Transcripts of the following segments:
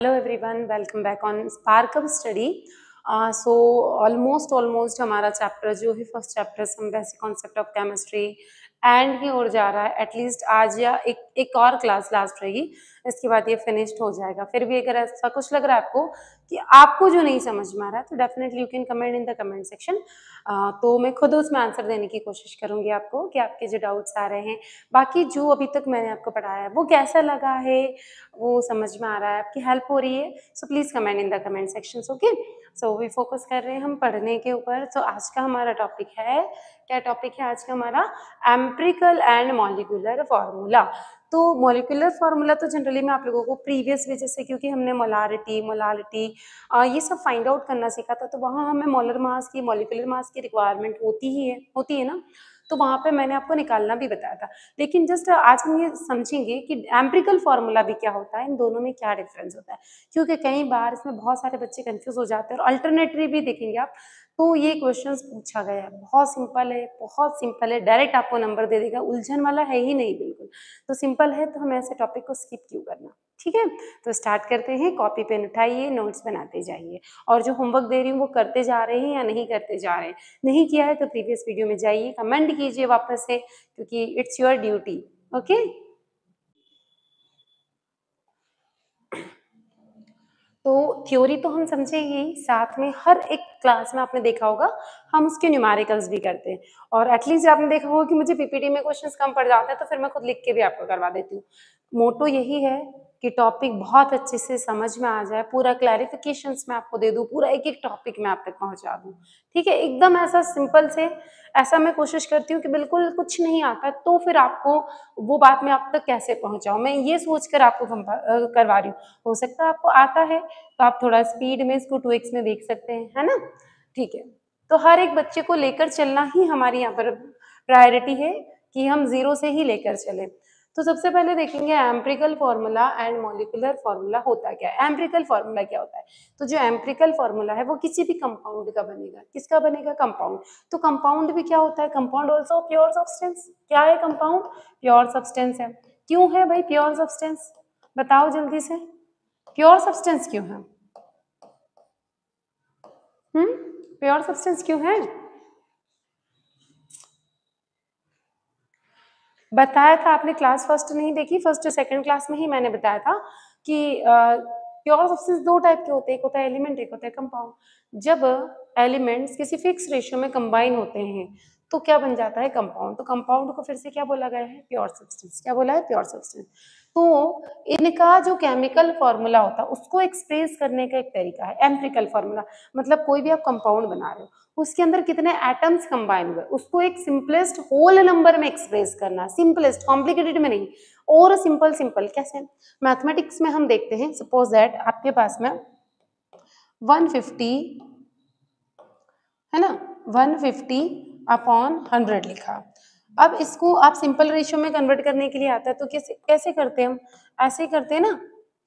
Hello everyone, welcome back on Sparkup Study. So almost हमारा chapter जो है first chapter some basic concept of chemistry and की ओर जा रहा है। एटलीस्ट आज या एक और क्लास लास्ट रहेगी, इसके बाद ये फिनिश्ड हो जाएगा। फिर भी अगर ऐसा कुछ लग रहा है आपको कि आपको जो नहीं समझ में आ रहा है तो definitely you can comment in the comment section. तो मैं खुद उसमें आंसर देने की कोशिश करूंगी आपको कि आपके जो डाउट्स आ रहे हैं, बाकी जो अभी तक मैंने आपको पढ़ाया है वो कैसा लगा है, वो समझ में आ रहा है, आपकी हेल्प हो रही है। So please comment in the comment section. Okay, so we focus कर रहे हैं हम पढ़ने के ऊपर। सो आज का हमारा टॉपिक है, क्या टॉपिक है आज का हमारा? Empirical and molecular formula. तो मॉलिक्यूलर फार्मूला तो जनरली मैं आप लोगों को प्रीवियस वजह से, क्योंकि हमने मोलारिटी ये सब फाइंड आउट करना सीखा था, तो वहाँ हमें मोलर मास की, मॉलिक्यूलर मास की रिक्वायरमेंट होती है ना, तो वहाँ पे मैंने आपको निकालना भी बताया था। लेकिन जस्ट आज हम ये समझेंगे कि एम्पिरिकल फार्मूला भी क्या होता है, इन दोनों में क्या डिफरेंस होता है, क्योंकि कई बार इसमें बहुत सारे बच्चे कंफ्यूज हो जाते हैं। और अल्टरनेटरी भी देखेंगे आप तो ये क्वेश्चंस पूछा गया है, बहुत सिंपल है, डायरेक्ट आपको नंबर दे देगा, उलझन वाला है ही नहीं बिल्कुल। तो सिंपल है, तो हम ऐसे टॉपिक को स्किप क्यों करना। ठीक है, तो स्टार्ट करते हैं। कॉपी पेन उठाइए, नोट्स बनाते जाइए, और जो होमवर्क दे रही हूँ वो करते जा रहे हैं या नहीं करते जा रहे हैं। नहीं किया है तो प्रीवियस वीडियो में जाइए, कमेंट कीजिए वापस से, क्योंकि इट्स योर ड्यूटी। ओके, तो थ्योरी तो हम समझेंगे ही, साथ में हर एक क्लास में आपने देखा होगा हम उसके न्यूमेरिकल्स भी करते हैं। और एटलीस्ट आपने देखा होगा कि मुझे पीपीटी में क्वेश्चंस कम पड़ जाते हैं, तो फिर मैं खुद लिख के भी आपको करवा देती हूँ। मोटो यही है कि टॉपिक बहुत अच्छे से समझ में आ जाए, पूरा क्लैरिफिकेशंस मैं आपको दे दूँ, पूरा एक एक टॉपिक मैं आप तक पहुँचा दूँ। ठीक है, एकदम ऐसा सिंपल से। ऐसा मैं कोशिश करती हूँ कि बिल्कुल कुछ नहीं आता तो फिर आपको वो बात मैं आप तक कैसे पहुँचाऊँ, मैं ये सोच कर आपको करवा रही हूँ। हो सकता है आपको आता है तो आप थोड़ा स्पीड में इसको 2x में देख सकते हैं, है ना। ठीक है, तो हर एक बच्चे को लेकर चलना ही हमारी यहाँ पर प्रायोरिटी है कि हम जीरो से ही लेकर चले। तो सबसे पहले देखेंगे empirical formula and molecular formula होता क्या है। एम्पिरिकल फार्मूला क्या होता है? तो जो एम्पिरिकल फार्मूला है वो किसी भी कंपाउंड का बनेगा। किसका बनेगा? कंपाउंड। तो कंपाउंड भी क्या होता है? Compound also pure substance. क्या है कंपाउंड? प्योर सब्सटेंस है। क्यों है भाई प्योर सब्सटेंस? बताओ जल्दी से, प्योर सब्सटेंस क्यों है? प्योर सब्सटेंस क्यों है? बताया था आपने, क्लास फर्स्ट नहीं देखी, फर्स्ट सेकंड क्लास में ही मैंने बताया था कि प्योर सब्सटेंस दो टाइप के होते हैं, एक होता है एलिमेंट, एक होता है कंपाउंड। जब एलिमेंट्स किसी फिक्स रेशियो में कंबाइन होते हैं तो क्या बन जाता है? कंपाउंड। तो कंपाउंड को फिर से क्या बोला गया है? Pure substance. क्या बोला है? Pure substance. तो इनका जो केमिकल फॉर्मूला होता है उसको एक्सप्रेस करने का एक तरीका है एम्पिरिकल फॉर्मूला। मतलब कोई भी आप कंपाउंड बना रहे हो, उसके अंदर कितने एटम्स कंबाइन हुए उसको एक सिंपलेस्ट होल नंबर में एक्सप्रेस करना, सिंपलेस्ट, कॉम्प्लिकेटेड में नहीं। और सिंपल कैसे? मैथमेटिक्स में हम देखते हैं, सपोज दैट आपके पास में 150 है ना, 150 अपॉन 100 लिखा। अब इसको आप सिंपल रेशियो में कन्वर्ट करने के लिए आता है, तो कैसे कैसे करते हैं हम? ऐसे ही करते हैं ना।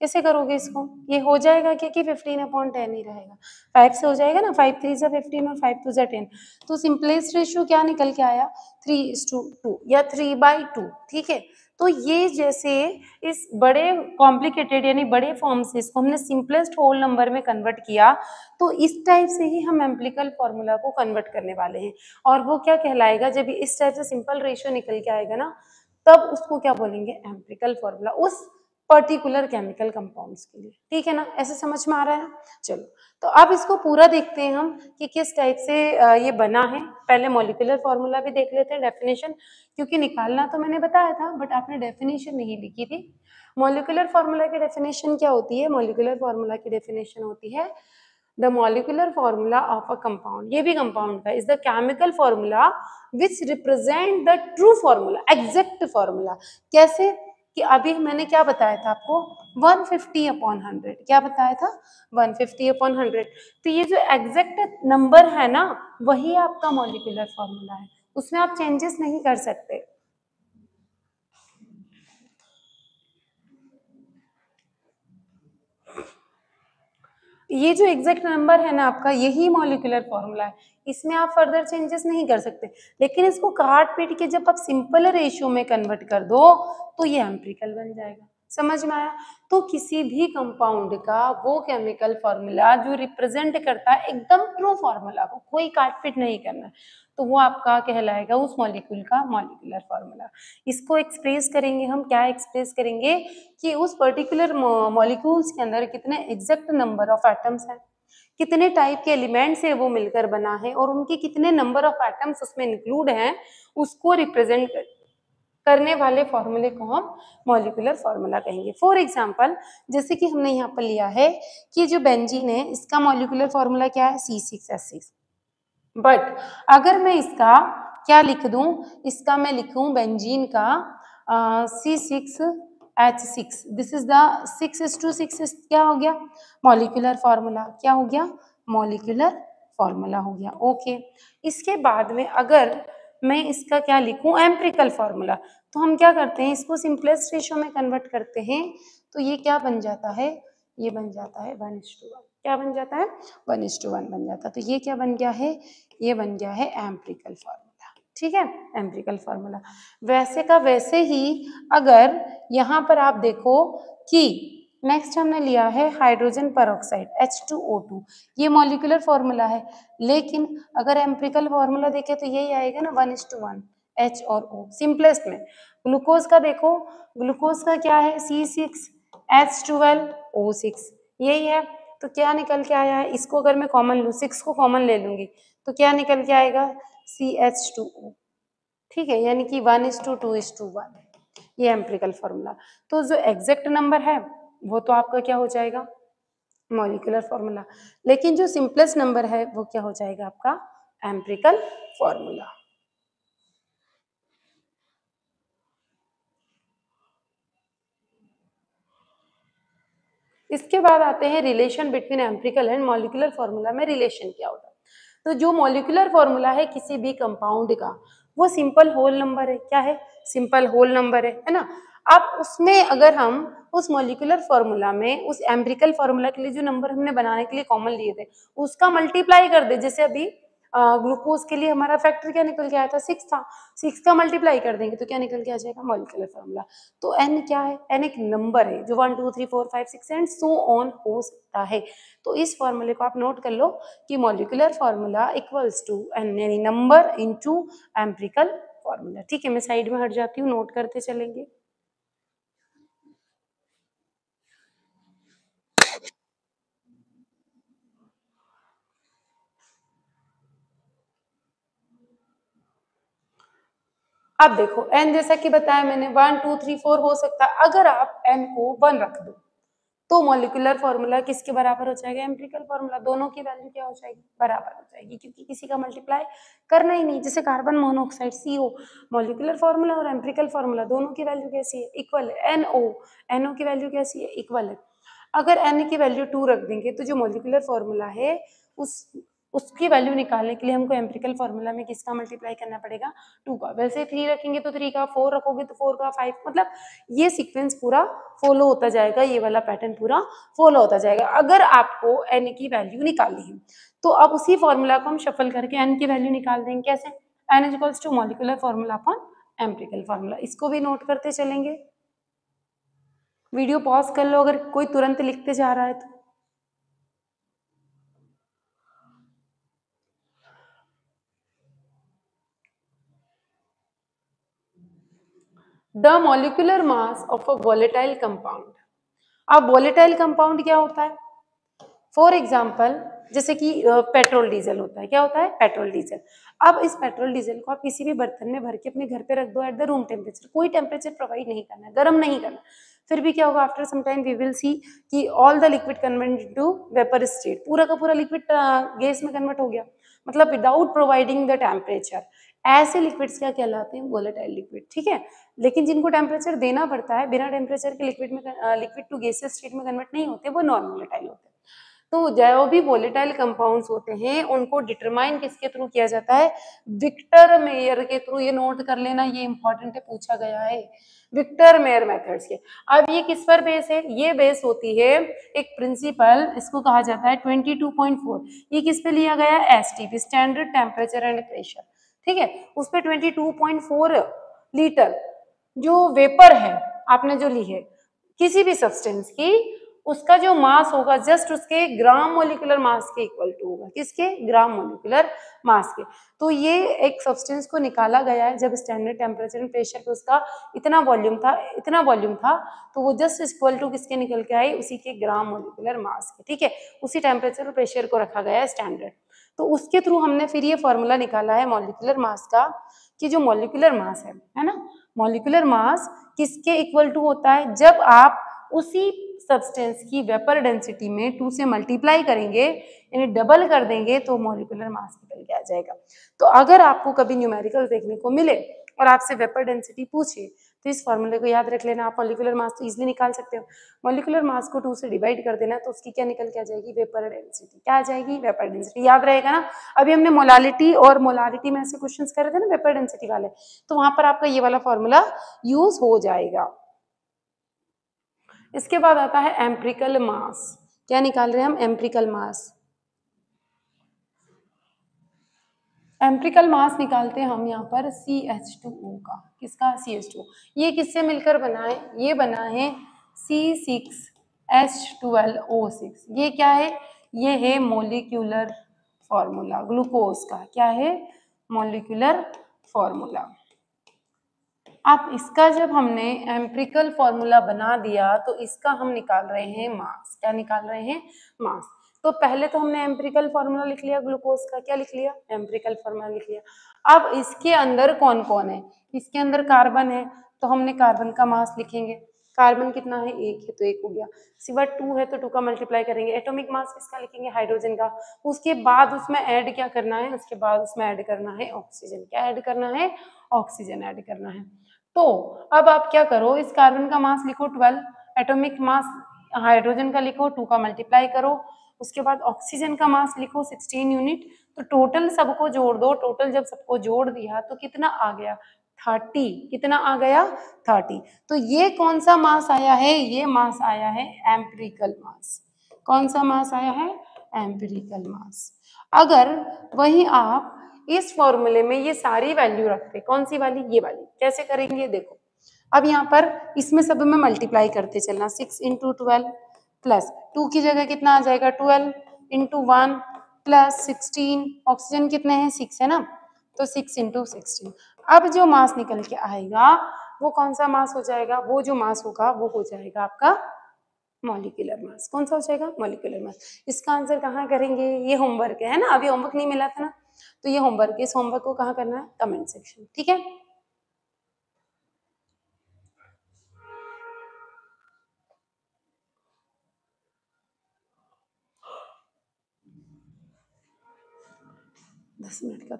कैसे करोगे इसको? ये हो जाएगा कि 15 अपॉन 10 ही रहेगा। 5 से हो जाएगा ना, 5 3 जा 15 और 5 2 जा 10। तो सिंपलेस्ट रेशियो क्या निकल के आया? 3:2 या 3/2। ठीक है, तो ये जैसे इस बड़े कॉम्प्लिकेटेड यानी बड़े फॉर्म से इसको हमने सिंपलेस्ट होल नंबर में कन्वर्ट किया, तो इस टाइप से ही हम एम्पिरिकल फॉर्मूला को कन्वर्ट करने वाले हैं। और वो क्या कहलाएगा? जब इस टाइप से सिंपल रेशियो निकल के आएगा ना, तब उसको क्या बोलेंगे? एम्पिरिकल फॉर्मूला, उस पर्टिकुलर केमिकल कंपाउंड्स के लिए। ठीक है ना, ऐसे समझ में आ रहा है ना? चलो, तो अब इसको पूरा देखते हैं हम कि किस टाइप से ये बना है। पहले मॉलिक्यूलर फॉर्मूला भी देख लेते हैं, डेफिनेशन, क्योंकि निकालना तो मैंने बताया था बट आपने डेफिनेशन नहीं लिखी थी। मॉलिक्यूलर फॉर्मूला की डेफिनेशन क्या होती है? मॉलिक्यूलर फॉर्मूला की डेफिनेशन होती है the molecular formula of a compound, ये भी compound का, is the chemical formula which represent the true formula, exact formula। कैसे? कि अभी मैंने क्या बताया था आपको? 150 अपॉन 100। क्या बताया था? 150 अपॉन 100। तो ये जो एग्जैक्ट नंबर है ना, वही आपका मॉलिक्यूलर फॉर्मूला है, उसमें आप चेंजेस नहीं कर सकते। ये जो एग्जैक्ट नंबर है ना आपका, यही मॉलिक्यूलर फॉर्मूला है, इसमें आप फर्दर चेंजेस नहीं कर सकते। लेकिन इसको काट पीट के जब आप सिंपल रेशियो में कन्वर्ट कर दो तो ये एम्पिरिकल बन जाएगा। समझ में आया? तो किसी भी कंपाउंड का वो केमिकल फॉर्मूला जो रिप्रेजेंट करता है एकदम ट्रू फॉर्मूला को, कोई काटपीट नहीं करना है, तो वो आपका कहलाएगा उस मॉलिक्यूल का मॉलिक्यूलर फॉर्मूला। इसको एक्सप्रेस करेंगे हम, क्या एक्सप्रेस करेंगे कि उस पर्टिकुलर मॉलिक्यूल्स के अंदर कितने एग्जैक्ट नंबर ऑफ एटम्स हैं, कितने टाइप के एलिमेंट से वो मिलकर बना है और उनके कितने नंबर ऑफ एटम्स उसमें इंक्लूड हैं, उसको रिप्रेजेंट करने वाले फॉर्मूले को हम मॉलिक्यूलर फॉर्मूला कहेंगे। फॉर एग्जांपल, जैसे कि हमने यहाँ पर लिया है कि जो बेंजीन है इसका मॉलिक्यूलर फॉर्मूला क्या है, C6H6। बट अगर मैं इसका क्या लिख दूं, इसका मैं लिखूं बेंजीन का C6H6, दिस इज द 6:6 क्या हो गया, मॉलिक्यूलर फॉर्मूला। क्या हो गया, मॉलिक्यूलर फॉर्मूला हो गया। ओके, इसके बाद में अगर मैं इसका क्या लिखूं, एम्पिरिकल फॉर्मूला, तो हम क्या करते हैं, इसको सिंपलेस्ट रेशियो में कन्वर्ट करते हैं, तो ये क्या बन जाता है, ये बन जाता है 1:1। क्या बन जाता है, 1:1 बन जाता है। तो ये क्या बन गया है, ये बन गया है एम्पिरिकल फॉर्मूला। ठीक है, एम्पिरिकल फॉर्मूला। वैसे का वैसे ही अगर यहाँ पर आप देखो कि नेक्स्ट हमने लिया है हाइड्रोजन पेरोक्साइड H2O2, ये मॉलिक्यूलर फॉर्मूला है, लेकिन अगर एम्पिरिकल फॉर्मूला देखें तो यही आएगा ना 1:1 H और O। सिंपलेस्ट में ग्लूकोज का देखो, ग्लूकोज का क्या है C6H12O6, यही है। तो क्या निकल के आया है, इसको अगर मैं कॉमन लूँ, 6 को कॉमन ले लूंगी तो क्या निकल के आएगा CH2O। ठीक है, यानी कि 1:2:1, ये एम्पिरिकल फॉर्मूला। तो जो एग्जैक्ट नंबर है वो तो आपका क्या हो जाएगा, मॉलिक्यूलर फॉर्मूला, लेकिन जो सिंपलेस्ट नंबर है वो क्या हो जाएगा आपका एम्पिरिकल फॉर्मूला। इसके बाद आते हैं relation between empirical and molecular formula में रिलेशन क्या होता है। तो जो मॉलिक्यूलर फॉर्मूला है किसी भी कंपाउंड का, वो सिंपल होल नंबर है। क्या है, सिंपल होल नंबर है ना। अब उसमें अगर हम उस मॉलिक्यूलर फॉर्मूला में उस एम्पिरिकल फॉर्मूला के लिए जो नंबर हमने बनाने के लिए कॉमन लिए थे उसका मल्टीप्लाई कर दे, जैसे अभी ग्लूकोज के लिए हमारा फैक्टर क्या निकल के आया था, 6 था, 6 का मल्टीप्लाई कर देंगे तो क्या निकल के आ जाएगा, मॉलिक्यूलर फॉर्मूला। तो एन क्या है, एन एक नंबर है जो 1 2 3 4 5 6 एंड सो ऑन हो सकता है। तो इस फॉर्मूले को आप नोट कर लो कि molecular formula equals to n यानी नंबर इनटू एम्पिरिकल फॉर्मूला। ठीक है, मैं साइड में हट जाती हूँ, नोट करते चलेंगे। अब देखो n जैसा कि बताया मैंने 1 2 3 4 हो सकता है। अगर आप n को 1 रख दो तो मॉलिक्यूलर फॉर्मूला किसके बराबर हो जाएगा, एम्पिरिकल फॉर्मूला। दोनों की वैल्यू क्या हो जाएगी, बराबर हो जाएगी, क्योंकि किसी का मल्टीप्लाई करना ही नहीं। जैसे carbon monoxide CO, molecular formula और एम्पिरिकल फॉर्मूला दोनों की वैल्यू कैसी है, इक्वल है। NO की वैल्यू कैसी है, इक्वल है। अगर n की वैल्यू 2 रख देंगे तो जो मॉलिक्यूलर फॉर्मूला है उसकी वैल्यू निकालने के लिए हमको एम्पिरिकल फॉर्मूला में किसका मल्टीप्लाई करना पड़ेगा, 2 का। वैसे 3 रखेंगे तो 3 का, 4 रखोगे तो 4 का, 5, मतलब ये सीक्वेंस पूरा फॉलो होता जाएगा, ये वाला पैटर्न पूरा फॉलो होता जाएगा। अगर आपको n की वैल्यू निकालनी है तो अब उसी फॉर्मूला को हम शफल करके n की वैल्यू निकाल देंगे। कैसे, n equals to molecular formula upon empirical formula. इसको भी नोट करते चलेंगे। वीडियो पॉज कर लो अगर कोई तुरंत लिखते जा रहा है तो। The molecular mass of a volatile compound. अब वॉलेटाइल कंपाउंड क्या होता है, फॉर एग्जाम्पल जैसे कि पेट्रोल डीजल होता है। क्या होता है, पेट्रोल डीजल। अब इस पेट्रोल डीजल को आप किसी भी बर्तन में भर के अपने घर पे रख दो एट द रूम टेम्परेचर, कोई टेम्परेचर प्रोवाइड नहीं करना है, गर्म नहीं करना, फिर भी क्या होगा, after some time we will see कि all the liquid convert into vapour state, पूरा का पूरा लिक्विड गैस में कन्वर्ट हो गया, मतलब विदाउट प्रोवाइडिंग द टेम्परेचर। ऐसे लिक्विड्स क्या कहलाते हैं, वोलेटाइल लिक्विड। ठीक है, लेकिन जिनको टेम्परेचर देना पड़ता है, बिना टेम्परेचर के लिक्विड में लिक्विड टू गैसियस स्टेट में कन्वर्ट नहीं होते, वो नॉन वोलेटाइल होते हैं। तो जो भी वोलेटाइल कंपाउंड्स होते हैं उनको डिटरमाइन किसके थ्रू किया जाता है, विक्टर मेयर के थ्रू। ये नोट कर लेना, ये इंपॉर्टेंट है, पूछा गया है, विक्टर मेयर मेथड्स के। अब ये किस पर बेस है, ये बेस होती है एक प्रिंसिपल, इसको कहा जाता है 22.4। ये किस पे लिया गया है, STP, standard temperature and pressure. ठीक है, उस पर 22.4 लीटर जो वेपर है आपने जो ली है, किसी भी सब्सटेंस की, उसका जो मास होगा जस्ट उसके ग्राम मोलिकुलर मास के इक्वल टू होगा। किसके? ग्राम मोलिकुलर मास के। तो ये एक सब्सटेंस को निकाला गया है जब स्टैंडर्ड टेम्परेचर एंड प्रेशर पे उसका इतना वॉल्यूम था, तो वो जस्ट इक्वल टू किसके निकल के आई? उसी के ग्राम मोलिकुलर मास के। ठीक है, उसी टेम्परेचर और प्रेशर को रखा गया है स्टैंडर्ड। तो उसके थ्रू हमने फिर ये फॉर्मूला निकाला है मॉलिक्यूलर मास का, कि जो मॉलिक्यूलर मास है ना, मॉलिक्यूलर मास किसके इक्वल टू होता है? जब आप उसी सब्सटेंस की वेपर डेंसिटी में 2 से मल्टीप्लाई करेंगे, यानी डबल कर देंगे, तो मॉलिक्यूलर मास निकल के आ जाएगा। तो अगर आपको कभी न्यूमेरिकल देखने को मिले और आपसे वेपर डेंसिटी पूछे, तो इस फॉर्मूले को याद रख लेना। आप मॉलिक्यूलर मास तो इजीली निकाल सकते हो। मॉलिक्यूलर मास को 2 से डिवाइड कर देना, तो उसकी क्या निकल के आ जाएगी? Vapour density. क्या आ जाएगी? Vapour density. याद रहेगा ना? अभी हमने मोलालिटी और मोलारिटी में ऐसे क्वेश्चंस करे थे ना वेपर डेंसिटी वाले, तो वहां पर आपका ये वाला फॉर्मूला यूज हो जाएगा। इसके बाद आता है एम्पिरिकल मास। क्या निकाल रहे हैं हम? एम्पिरिकल मास। एम्पिरिकल मास निकालते हैं हम यहाँ पर CH2O का। किसका? CH2O। ये किससे मिलकर बना है? ये बना है C6H12O6। ये क्या है? ये है मोलिक्यूलर फॉर्मूला ग्लूकोज का। क्या है? Molecular formula. अब इसका जब हमने एम्पिरिकल फॉर्मूला बना दिया, तो इसका हम निकाल रहे हैं मास। क्या निकाल रहे हैं? मास। तो पहले तो हमने एम्पिरिकल फॉर्मूला लिख लिया ग्लूकोज का। क्या लिख लिया? एम्पिरिकल फॉर्मूला लिख लिया। अब इसके अंदर कौन कौन है? इसके अंदर कार्बन है, तो हमने कार्बन का मास लिखेंगे। कार्बन कितना है? 1 है, तो 1 हो गया। सिवा 2 है, तो 2 का मल्टीप्लाई करेंगे। एटॉमिक मास किसका लिखेंगे? हाइड्रोजन का। उसके बाद उसमें ऐड क्या करना है? उसके बाद उसमें ऐड करना है ऑक्सीजन। क्या ऐड करना है? ऑक्सीजन ऐड करना है। तो अब आप क्या करो, इस कार्बन का मास लिखो 12, एटॉमिक मास हाइड्रोजन का लिखो 2 का मल्टीप्लाई करो, उसके बाद ऑक्सीजन का मास लिखो 16 यूनिट। तो टोटल सबको जोड़ दो। टोटल जब सबको जोड़ दिया तो कितना आ गया? 30। कितना आ गया? 30। तो ये कौन सा मास आया है? ये मास आया है एम्पिरिकल मास। कौन सा मास आया है? एम्पिरिकल मास। अगर वही आप इस फॉर्मूले में ये सारी वैल्यू रखते, कौन सी वाली? ये वाली। कैसे करेंगे? देखो, अब यहाँ पर इसमें सब में मल्टीप्लाई करते चलना। 6 × 12 प्लस 2 की जगह कितना आ जाएगा? 12 × 1 प्लस 16। ऑक्सीजन कितने हैं? 6 है ना, तो 6 × 16। अब जो मास निकल के आएगा वो कौन सा मास हो जाएगा? वो जो मास होगा वो हो जाएगा आपका मॉलिक्यूलर मास। कौन सा हो जाएगा? Molecular mass. इसका आंसर कहाँ करेंगे? ये होमवर्क है ना, अभी होमवर्क नहीं मिला था ना, तो ये होमवर्क है। इस होमवर्क को कहाँ करना है? Comment section. ठीक है, दस मिनट का।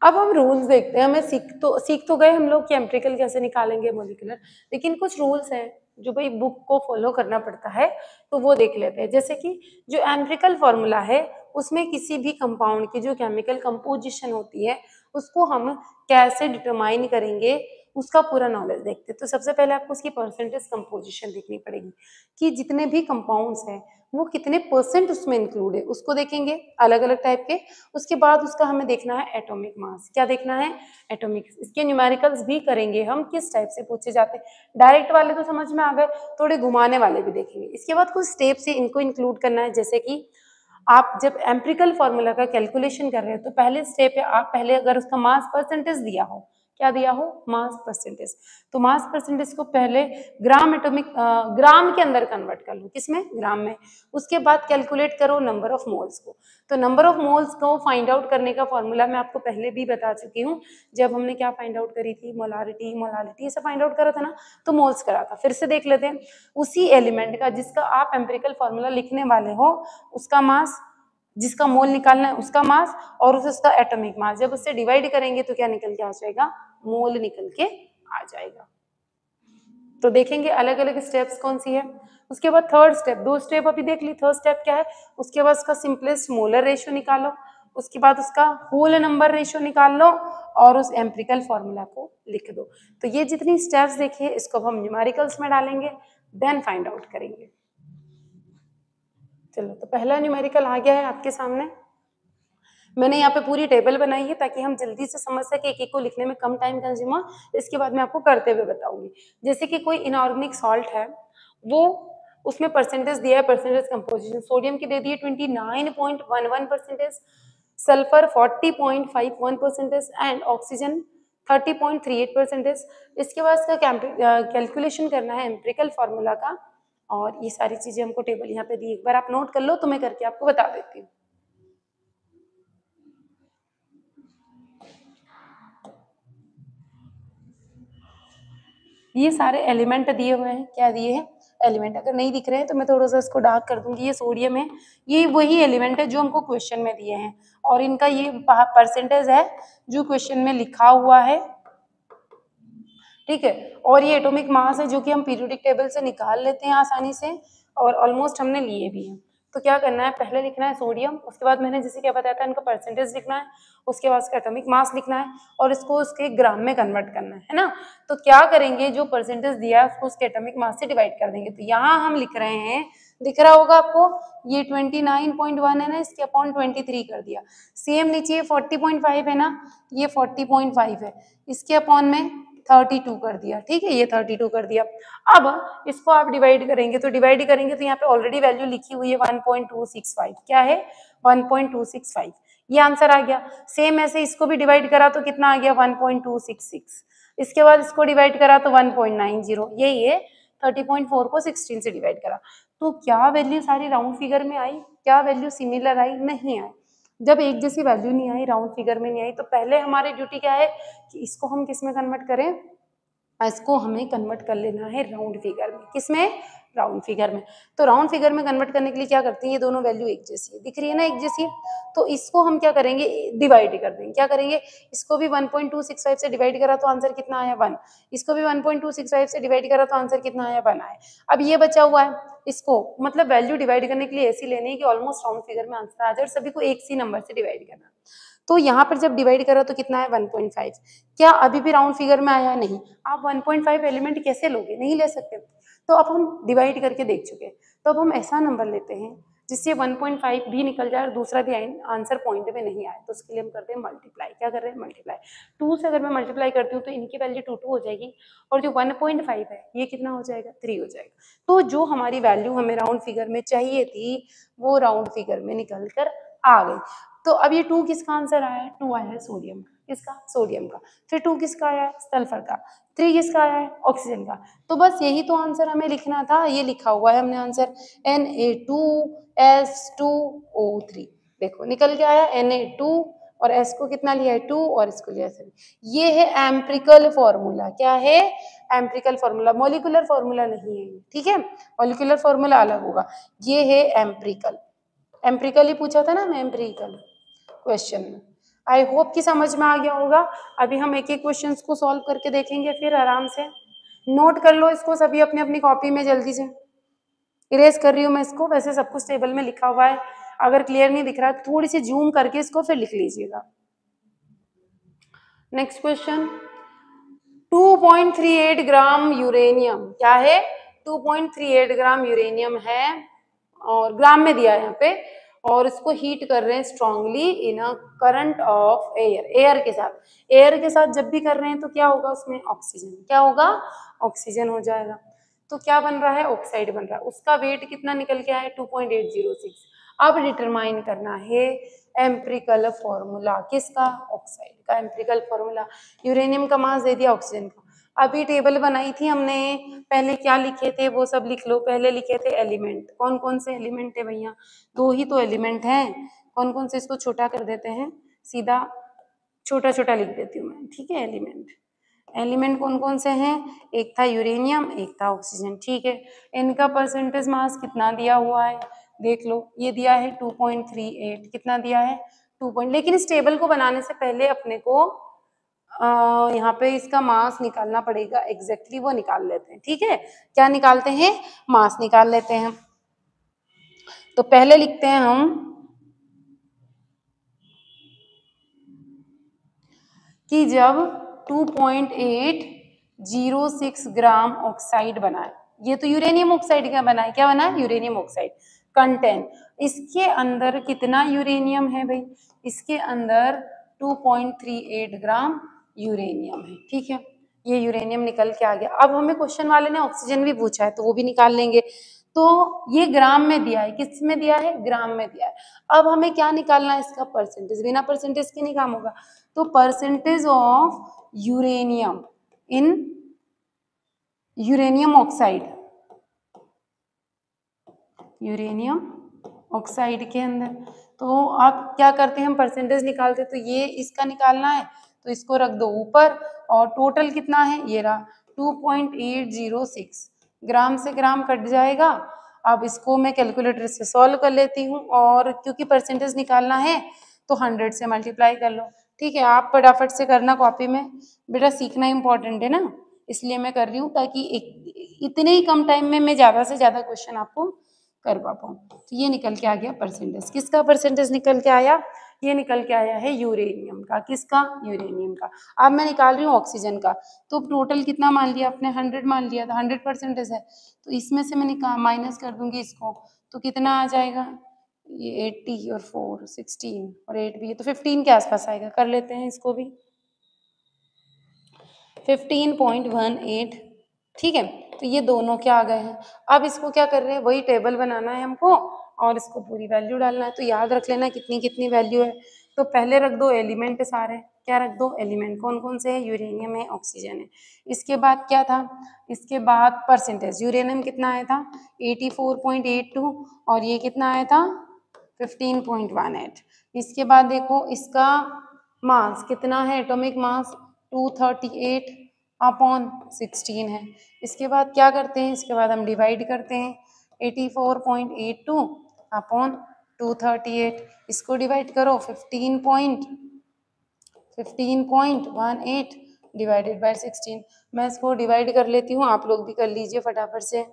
अब हम रूल्स देखते हैं। हमें सीख तो गए हम लोग कि एम्पिरिकल कैसे निकालेंगे मॉलिक्यूलर, लेकिन कुछ रूल्स हैं जो भाई बुक को फॉलो करना पड़ता है, तो वो देख लेते हैं। जैसे कि जो एम्पिरिकल फॉर्मूला है उसमें किसी भी कंपाउंड की जो केमिकल कंपोजिशन होती है उसको हम कैसे डिटरमाइन करेंगे, उसका पूरा नॉलेज देखते हैं। तो सबसे पहले आपको उसकी परसेंटेज कंपोजिशन देखनी पड़ेगी कि जितने भी कंपाउंड्स हैं वो कितने परसेंट उसमें इंक्लूड है, उसको देखेंगे अलग अलग टाइप के। उसके बाद उसका हमें देखना है एटॉमिक मास। क्या देखना है? एटॉमिक। इसके न्यूमेरिकल्स भी करेंगे हम, किस टाइप से पूछे जाते हैं। डायरेक्ट वाले तो समझ में आ गए, थोड़े घुमाने वाले भी देखेंगे। इसके बाद कुछ स्टेप से इनको इंक्लूड करना है। जैसे कि आप जब एम्पिरिकल फॉर्मूला का कैलकुलेशन कर रहे हो तो पहले स्टेप है, आप पहले अगर उसका मास परसेंटेज दिया हो, क्या दिया हो? Mass percentage. तो मास परसेंटेज को पहले ग्राम के अंदर कन्वर्ट कर लो। किसमें? ग्राम में। उसके बाद कैलकुलेट करो नंबर ऑफ मोल्स को। तो नंबर ऑफ मोल्स को फाइंड आउट करने का फॉर्मूला मैं आपको पहले भी बता चुकी हूँ, जब हमने क्या फाइंड आउट करी थी? मोलारिटी, मोलालिटी, ऐसा फाइंड आउट करा था ना, तो मोल्स करा था। फिर से देख लेते हैं। उसी एलिमेंट का जिसका आप एम्पिरिकल फॉर्मूला लिखने वाले हो उसका मास, जिसका मोल निकालना है उसका मास, और उसका एटॉमिक मास, जब उससे डिवाइड करेंगे तो क्या निकल के आ जाएगा? मोल निकल के आ जाएगा। तो देखेंगे अलग अलग स्टेप्स कौन सी है। उसके बाद थर्ड स्टेप, 2 स्टेप अभी देख ली, थर्ड स्टेप क्या है? उसके बाद उसका सिंपलेस्ट मोलर रेशियो निकालो, उसके बाद उसका होल नंबर रेशियो निकाल लो और उस एम्पिरिकल फॉर्मूला को लिख दो। तो ये जितनी स्टेप्स देखिए इसको हम न्यूमेरिकल्स में डालेंगे, देन फाइंड आउट करेंगे। चलो, तो पहला न्यूमेरिकल आ गया है आपके सामने। मैंने यहाँ पे पूरी टेबल बनाई है ताकि हम जल्दी से समझ सके, एक एक को लिखने में कम टाइम कंज्यूम हो। इसके बाद मैं आपको करते हुए बताऊंगी। जैसे कि कोई इनऑर्गेनिक सॉल्ट है, वो उसमें परसेंटेज दिया है, परसेंटेज कंपोजिशन सोडियम की दे दी है 29.11%, सल्फर 40.51% एंड ऑक्सीजन 30.38%। इसके बाद इसका कैलकुलेशन करना है एम्पिरिकल फार्मूला का, और ये सारी चीजें हमको टेबल यहाँ पे दी, एक बार आप नोट कर लो तो मैं करके आपको बता देती हूँ। ये सारे एलिमेंट दिए हुए हैं, क्या दिए हैं, एलिमेंट। अगर नहीं दिख रहे हैं तो मैं थोड़ा सा इसको डार्क कर दूंगी। ये सोडियम है, ये वही एलिमेंट है जो हमको क्वेश्चन में दिए हैं, और इनका ये परसेंटेज है जो क्वेश्चन में लिखा हुआ है, ठीक है। और ये एटॉमिक मास है जो कि हम पीरियोडिक टेबल से निकाल लेते हैं आसानी से, और ऑलमोस्ट हमने लिए भी हैं। तो क्या करना है, पहले लिखना है सोडियम, उसके बाद मैंने जैसे क्या बताया था इनका परसेंटेज लिखना है, उसके बाद इसका एटॉमिक मास लिखना है, और इसको उसके ग्राम में कन्वर्ट करना है ना। तो क्या करेंगे, जो परसेंटेज दिया है उसको उसके एटॉमिक मास से डिवाइड कर देंगे। तो यहाँ हम लिख रहे हैं, दिख रहा होगा आपको, ये 29.1 है ना, इसके अपॉन 23 कर दिया। सेम नीचे 40.5 है ना, ये 40.5 है, इसके अपॉन में 32 कर दिया, ठीक है, ये 32 कर दिया। अब इसको आप डिवाइड करेंगे, तो डिवाइड करेंगे तो यहाँ पे ऑलरेडी वैल्यू लिखी हुई है 1.265, क्या है 1.265, ये आंसर आ गया। सेम ऐसे इसको भी डिवाइड करा तो कितना आ गया 1.266, इसके बाद इसको डिवाइड करा तो 1.90, यही है 30.4 को 16 से डिवाइड करा। तो क्या वैल्यू सारी राउंड फिगर में आई, क्या वैल्यू सिमिलर आई, नहीं आई। जब एक जैसी वैल्यू नहीं आई, राउंड फिगर में नहीं आई, तो पहले हमारी ड्यूटी क्या है कि इसको हम किस में कन्वर्ट करें, इसको हमें कन्वर्ट कर लेना है राउंड फिगर में। किसमें, राउंड फिगर में। तो राउंड फिगर में कन्वर्ट करने के लिए क्या करते हैं, ये दोनों वैल्यू एक जैसी है, दिख रही है ना एक जैसी है, तो इसको हम क्या करेंगे, डिवाइड कर देंगे। क्या करेंगे, इसको भी 1.265 से डिवाइड करा तो आंसर कितना आया 1, इसको भी 1.265 से डिवाइड करा तो आंसर कितना आया 1 आया। अब ये बचा हुआ है, इसको मतलब वैल्यू डिवाइड करने के लिए ऐसी लेनी है कि ऑलमोस्ट राउंड फिगर में आंसर आ जाए, और सभी को एक सी नंबर से डिवाइड करना। तो यहाँ पर जब डिवाइड करा तो कितना है 1.5, क्या अभी भी राउंड फिगर में आया, नहीं। आप 1.5 एलिमेंट कैसे लोगे, नहीं ले सकते। तो अब हम डिवाइड करके देख चुके, तो अब हम ऐसा नंबर लेते हैं जिससे 1.5 भी निकल जाए और दूसरा भी आंसर पॉइंट में नहीं आए, तो उसके लिए हम करते हैं मल्टीप्लाई। क्या कर रहे हैं, मल्टीप्लाई। 2 से अगर मैं मल्टीप्लाई करती हूँ तो इनकी वैल्यू 2 हो जाएगी, और जो 1.5 है ये कितना हो जाएगा, 3 हो जाएगा। तो जो हमारी वैल्यू हमें राउंड फिगर में चाहिए थी वो राउंड फिगर में निकल कर आ गई। तो अब ये 2 किसका आंसर आया है, 2 आया है सोडियम, किसका, सोडियम का। फिर 2 किसका आया है, सल्फर का। 3 किसका आया है, ऑक्सीजन का। तो बस यही तो आंसर हमें लिखना था, ये लिखा हुआ है हमने आंसर, Na2S2O3। देखो निकल के आया Na2, और S को कितना लिया है 2, और इसको लिया 7। ये है एम्पिरिकल फॉर्मूला, क्या है, एम्पिरिकल फॉर्मूला, मॉलिक्यूलर फॉर्मूला नहीं है, ठीक है, मॉलिक्यूलर फॉर्मूला अलग होगा, ये है एम्पिरिकल। एम्पिरिकल ही पूछा था ना मैं, एम्पिरिकल क्वेश्चन में। आई होप कि समझ में आ गया होगा। अभी हम एक एक क्वेश्चंस को सॉल्व करके देखेंगे, फिर आराम से नोट कर लो इसको सभी अपनी अपनी कॉपी में, जल्दी से इरेज कर रही हूँ मैं इसको, वैसे सब कुछ टेबल में लिखा हुआ है, अगर क्लियर नहीं दिख रहा है थोड़ी सी जूम करके इसको फिर लिख लीजिएगा। नेक्स्ट क्वेश्चन, 2.38 ग्राम यूरेनियम, क्या है 2.38 ग्राम यूरेनियम है, और ग्राम में दिया है यहाँ पे, और इसको हीट कर रहे हैं strongly in a current of air, air के साथ। एयर के साथ जब भी कर रहे हैं तो क्या होगा उसमें, ऑक्सीजन, क्या होगा, ऑक्सीजन हो जाएगा। तो क्या बन रहा है, ऑक्साइड बन रहा है, उसका वेट कितना निकल के आया 2.806। अब डिटरमाइन करना है एम्पिरिकल फॉर्मूला, किसका, ऑक्साइड का एम्पिरिकल फॉर्मूला। यूरेनियम का मास दे दिया ऑक्सीजन का। अभी टेबल बनाई थी हमने, पहले क्या लिखे थे वो सब लिख लो। पहले लिखे थे एलिमेंट, कौन कौन से एलिमेंट है भैया, 2 ही तो एलिमेंट हैं, कौन कौन से, इसको छोटा कर देते हैं, सीधा छोटा छोटा लिख देती हूँ मैं, ठीक है। एलिमेंट, एलिमेंट कौन कौन से हैं, एक था यूरेनियम, एक था ऑक्सीजन, ठीक है। इनका परसेंटेज मास कितना दिया हुआ है, देख लो, ये दिया है 2.38, कितना दिया है 2 लेकिन इस टेबल को बनाने से पहले अपने को यहाँ पे इसका मास निकालना पड़ेगा, एग्जैक्टली वो निकाल लेते हैं, ठीक है। क्या निकालते हैं, मास निकाल लेते हैं। तो पहले लिखते हैं हम कि जब 2.806 ग्राम ऑक्साइड बना है, ये तो यूरेनियम ऑक्साइड का बना है, क्या बना है, यूरेनियम ऑक्साइड। कंटेन। इसके अंदर कितना यूरेनियम है भाई? इसके अंदर 2.38 ग्राम यूरेनियम है। ठीक है, ये यूरेनियम निकल के आ गया। अब हमें क्वेश्चन वाले ने ऑक्सीजन भी पूछा है तो वो भी निकाल लेंगे। तो ये ग्राम में दिया है, किस में दिया है? ग्राम में दिया है। अब हमें क्या निकालना है? इसका परसेंटेज। बिना परसेंटेज के नहीं काम होगा। तो percentage of uranium in uranium oxide, uranium oxide के अंदर। तो आप क्या करते हैं? हम परसेंटेज निकालते हैं। तो ये इसका निकालना है तो इसको रख दो ऊपर, और टोटल कितना है? ये रहा 2.806 ग्राम से ग्राम कट जाएगा। अब इसको मैं कैलकुलेटर से सॉल्व कर लेती हूँ, और क्योंकि परसेंटेज निकालना है तो 100 से मल्टीप्लाई कर लो। ठीक है, आप फटाफट से करना कॉपी में, बेटा सीखना इंपॉर्टेंट है ना, इसलिए मैं कर रही हूँ ताकि इतने ही कम टाइम में मैं ज़्यादा से ज़्यादा क्वेश्चन आपको करवा पाऊँ। तो ये निकल के आ गया परसेंटेज। किसका परसेंटेज निकल के आया? ये निकल के आया है यूरेनियम का। किसका? यूरेनियम का। अब मैं निकाल रही हूँ ऑक्सीजन का। तो टोटल कितना मान लिया आपने? 100 मान लिया था, 100 परसेंटेज है। तो इसमें से मैं माइनस कर दूंगी इसको, तो कितना आ जाएगा? ये 80 और 4 16 और 8 भी है तो 15 के आसपास आएगा। कर लेते हैं इसको भी, 15.18। ठीक है, तो ये दोनों क्या आ गए हैं। अब इसको क्या कर रहे हैं? वही टेबल बनाना है हमको और इसको पूरी वैल्यू डालना है। तो याद रख लेना कितनी कितनी वैल्यू है। तो पहले रख दो एलिमेंट सारे। क्या रख दो? एलिमेंट। कौन कौन से है? यूरेनियम है, ऑक्सीजन है। इसके बाद क्या था? इसके बाद परसेंटेज। यूरेनियम कितना आया था? 84.82 और ये कितना आया था? 15.18। इसके बाद देखो इसका मास कितना है? एटॉमिक मास 238 अपॉन 16 है। इसके बाद क्या करते हैं? इसके बाद हम डिवाइड करते हैं 84.82 अपॉन 238। इसको डिवाइड करो 15.18 डिवाइडेड बाय 16। मैं इसको डिवाइड कर लेती हूँ, आप लोग भी कर लीजिए फटाफट से।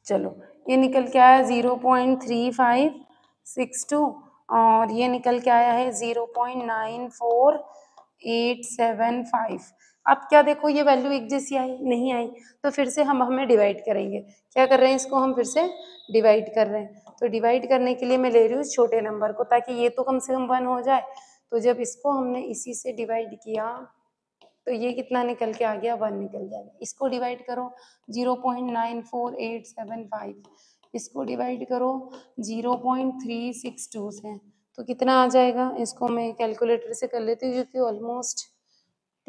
चलो, ये निकल के आया 0.3562 और ये निकल के आया है 0.94875। अब क्या देखो, ये वैल्यू एक जैसी आई नहीं आई, तो फिर से हमें डिवाइड करेंगे। क्या कर रहे हैं? इसको हम फिर से डिवाइड कर रहे हैं। तो डिवाइड करने के लिए मैं ले रही हूँ छोटे नंबर को, ताकि ये तो कम से कम 1 हो जाए। तो जब इसको हमने इसी से डिवाइड किया तो ये कितना निकल के आ गया? 1 निकल जाएगा। इसको डिवाइड करो 0.94875, इसको डिवाइड करो 0.362 से, तो कितना आ जाएगा? इसको मैं कैलकुलेटर से कर लेती हूँ क्योंकि ऑलमोस्ट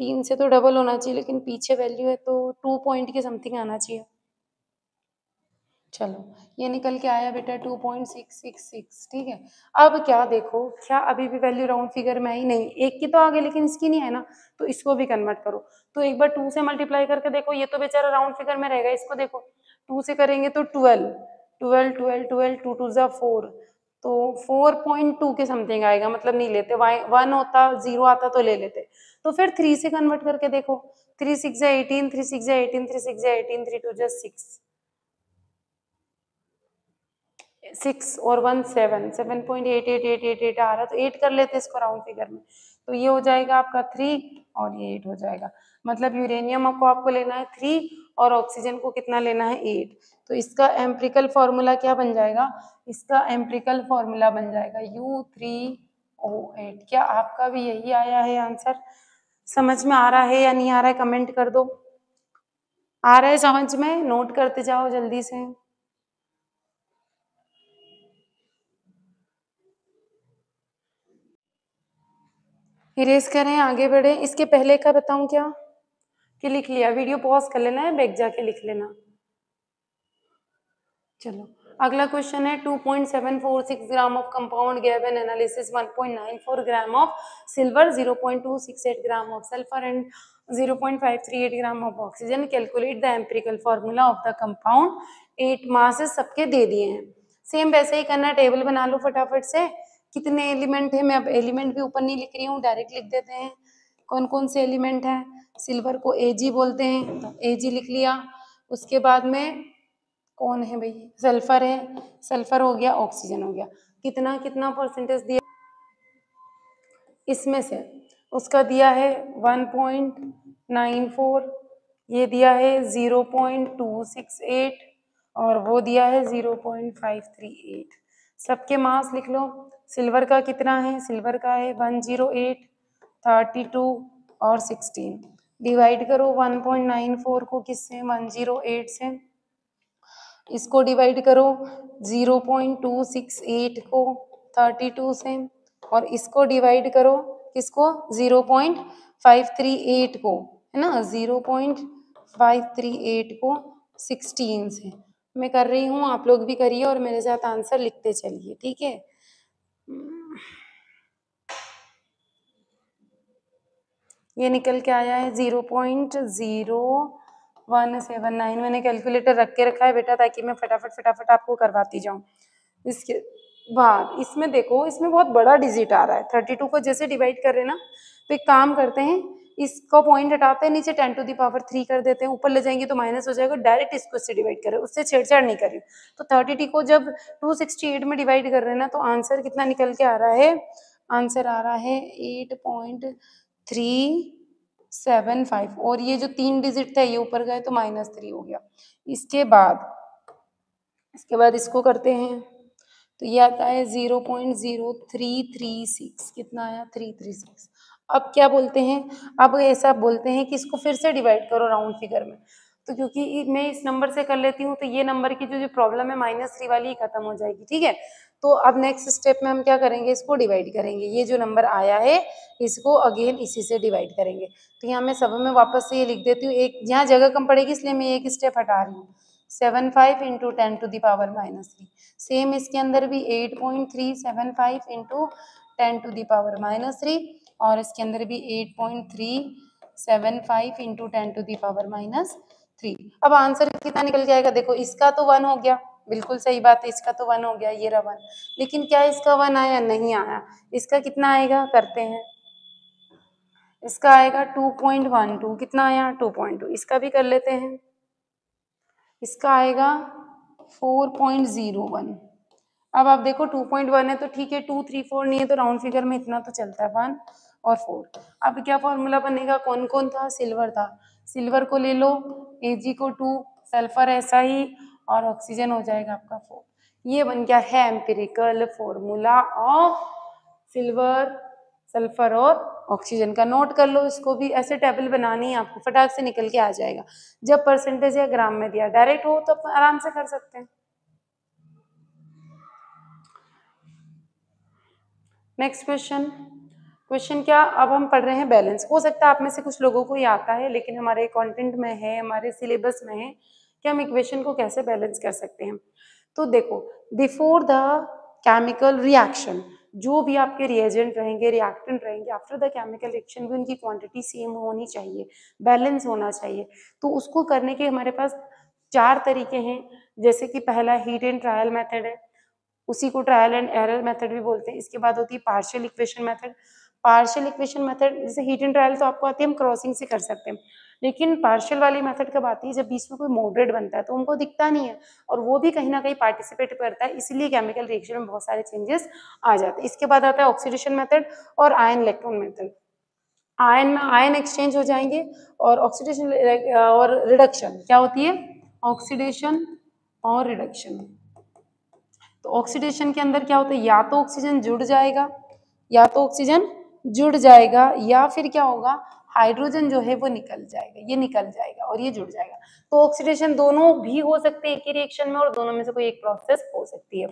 3 से तो डबल होना चाहिए, लेकिन पीछे वैल्यू है तो 2 पॉइंट के समथिंग आना चाहिए। चलो, ये निकल के आया बेटा 2.666। ठीक है, अब क्या देखो, क्या अभी भी वैल्यू राउंड फिगर में आई? नहीं, एक की तो आ गई लेकिन इसकी नहीं है ना, तो इसको भी कन्वर्ट करो। तो एक बार 2 से मल्टीप्लाई करके देखो, ये तो बेचारा राउंड फिगर में रहेगा। इसको देखो 2 से करेंगे तो 12 12 12 12 2 2 जा 4, तो 4.2 के समथिंग आएगा। मतलब नहीं लेते, 1 होता 0 आता तो ले लेते। तो फिर 3 से कन्वर्ट करके देखो, 3 6 जा 18 3 6 जा 18 3 6 जा 18 3 2 जा 6 और 1 7 7.8888 आ रहा, तो 8 कर लेते इसको राउंड फिगर में। तो ये हो जाएगा आपका 3 और ये 8 हो जाएगा। मतलब यूरेनियम को आपको लेना है 3 और ऑक्सीजन को कितना लेना है? 8। तो इसका एम्पिरिकल फॉर्मूला क्या बन जाएगा? इसका एम्पिरिकल फॉर्मूला बन जाएगा U3O8। क्या आपका भी यही आया है आंसर? समझ में आ रहा है या नहीं आ रहा है? कमेंट कर दो। आ रहा है समझ में? नोट करते जाओ जल्दी से। इरेज करें, आगे बढ़े। इसके पहले का बताऊं क्या? कि लिख लिया? वीडियो पॉज कर लेना है, बैक जाके लिख लेना। चलो, अगला क्वेश्चन है 2.746 gram of compound gave N analysis 1.94 gram of silver, 0.268 gram of sulphur and 0.538 gram of oxygen. Calculate the empirical formula of the compound. 8 masses सबके दे दिए हैं। सेम वैसे ही करना, टेबल बना लो फटाफट से। कितने एलिमेंट है? मैं अब एलिमेंट भी ऊपर नहीं लिख रही हूँ, डायरेक्ट लिख देते हैं कौन कौन से एलिमेंट हैं। सिल्वर को Ag बोलते हैं, तो Ag लिख लिया। उसके बाद में कौन है भाई? सल्फर है, सल्फर हो गया, ऑक्सीजन हो गया। कितना कितना परसेंटेज दिया इसमें से? उसका दिया है 1.94 ये दिया है 0.268 और वो दिया है 0.538। सबके मास लिख लो। सिल्वर का कितना है? सिल्वर का है 108, 32 और 16। डिवाइड करो 1.94 को किससे? 108 से। इसको डिवाइड करो 0.268 को 32 से, और इसको डिवाइड करो किसको? 0.538 को, है ना, 0.538 को 16 से। मैं कर रही हूँ, आप लोग भी करिए और मेरे साथ आंसर लिखते चलिए, ठीक है। ये निकल के आया है 0.0179। मैंने कैलकुलेटर रख के रखा है बेटा ताकि मैं फटाफट आपको करवाती जाऊं। इसके बाद इसमें देखो, इसमें बहुत बड़ा डिजिट आ रहा है। 32 को जैसे डिवाइड कर रहे हैं ना, तो एक काम करते हैं, इसको पॉइंट हटाते हैं, नीचे 10⁻³ कर देते हैं, ऊपर ले जाएंगे तो माइनस हो जाएगा। डायरेक्ट इसको इससे डिवाइड करें, उससे छेड़छाड़ नहीं करें। तो 32 को जब 268 में डिवाइड कर रहे हैं ना, तो आंसर कितना निकल के आ रहा है? आंसर आ रहा है 8.375, और ये जो 3 डिजिट था ये ऊपर गए तो -3 हो गया। इसके बाद इसको करते हैं तो ये आता है 0.0336। कितना आया? 336। अब क्या बोलते हैं? अब ऐसा बोलते हैं कि इसको फिर से डिवाइड करो राउंड फिगर में। तो क्योंकि मैं इस नंबर से कर लेती हूँ तो ये नंबर की जो प्रॉब्लम है -3 वाली खत्म हो जाएगी, ठीक है। तो अब नेक्स्ट स्टेप में हम क्या करेंगे? इसको डिवाइड करेंगे। ये जो नंबर आया है इसको अगेन इसी से डिवाइड करेंगे। तो यहाँ मैं सब में वापस से ये लिख देती हूँ। एक यहाँ जगह कम पड़ेगी इसलिए मैं एक स्टेप हटा रही हूँ। 75 इंटू 10⁻³ सेम इसके अंदर भी 8.375 इंटू 10⁻³ और इसके अंदर भी 8.375 इंटू 10⁻³। अब आंसर कितना निकल के आएगा? देखो इसका तो 1 हो गया, बिल्कुल सही बात है, इसका तो 1 हो गया, ये रहा 1। लेकिन क्या इसका 1 आया? नहीं आया। इसका कितना आएगा? करते हैं। इसका आएगा 2.12। कितना आया? 2.2। इसका भी कर लेते हैं। इसका आएगा 4.01। अब आप देखो 2.1 है तो ठीक है, 2, 3, 4 नहीं है तो राउंड फिगर में इतना तो चलता है, 1 और 4। अब क्या फॉर्मूला बनेगा? कौन कौन था? सिल्वर था, सिल्वर को ले लो, Ag को 2, सल्फर ऐसा ही, और ऑक्सीजन हो जाएगा आपका 4। ये बन गया है empirical formula of silver, sulphur और ऑक्सीजन का। नोट कर लो इसको भी, ऐसे टेबल बनानी है आपको, फटाक से निकल के आ जाएगा। जब परसेंटेज या ग्राम में दिया डायरेक्ट हो तो आराम से कर सकते हैं। नेक्स्ट क्वेश्चन क्या? अब हम पढ़ रहे हैं बैलेंस। हो सकता है आप में से कुछ लोगों को ये आता है, लेकिन हमारे कंटेंट में है, हमारे सिलेबस में है कि हम इक्वेशन को कैसे बैलेंस कर सकते हैं। तो देखो, बिफोर द केमिकल रिएक्शन, जो भी आपके रिएजेंट रहेंगे, रिएक्टेंट रहेंगे, आफ्टर द केमिकल रिएक्शन भी उनकी क्वांटिटी सेम होनी चाहिए, बैलेंस होना चाहिए। तो उसको करने के हमारे पास 4 तरीके हैं। जैसे कि पहला हीट एंड ट्रायल मेथड है, उसी को ट्रायल एंड एरर मेथड भी बोलते हैं। इसके बाद होती है partial equation method. Partial equation method जैसे हीट एंड ट्रायल तो आपको आती है, हम क्रॉसिंग से कर सकते हैं। लेकिन पार्शियल वाली मेथड कब आती है? जब बीच में कोई मॉडरेट बनता है तो उनको दिखता नहीं है, और वो भी कहीं ना कहीं पार्टिसिपेट करता है, इसीलिए केमिकल रिएक्शन में बहुत सारे चेंजेस आ जाते हैं। इसके बाद आता है ऑक्सीडेशन मेथड और आयन इलेक्ट्रॉन मेथड। आयन में आयन एक्सचेंज हो जाएंगे, और ऑक्सीडेशन और रिडक्शन क्या होती है? ऑक्सीडेशन और रिडक्शन। तो ऑक्सीडेशन के अंदर क्या होता है? या तो ऑक्सीजन जुड़ जाएगा, या फिर क्या होगा? हाइड्रोजन जो है वो निकल जाएगा, ये निकल जाएगा और ये जुड़ जाएगा। तो ऑक्सीडेशन दोनों भी हो सकते हैं एक ही रिएक्शन में, और दोनों में से कोई एक प्रोसेस हो सकती है।